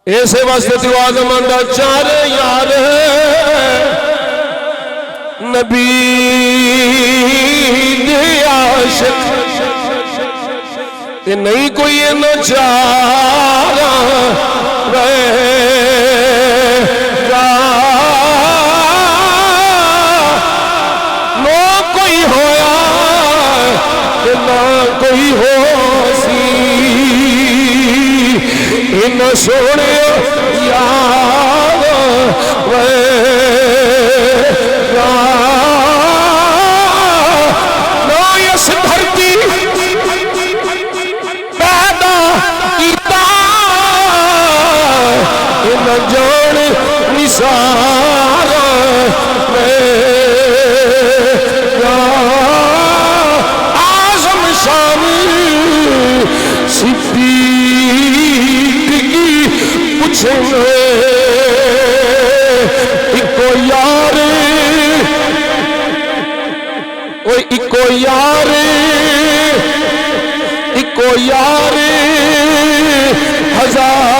ایسے واسطے تو آدم آندہ چارے یار نبی دے عاشق تے نہیں کوئی نہ چارا گا نہ کوئی ہویا تے نہ کوئی ہو سی ان سونے یار نہ اس دھرتی پیدا کیتا ان جان نثار اعظم شان صدیق کی پوچھیں اکو یار اکو یار اکو یار ہزار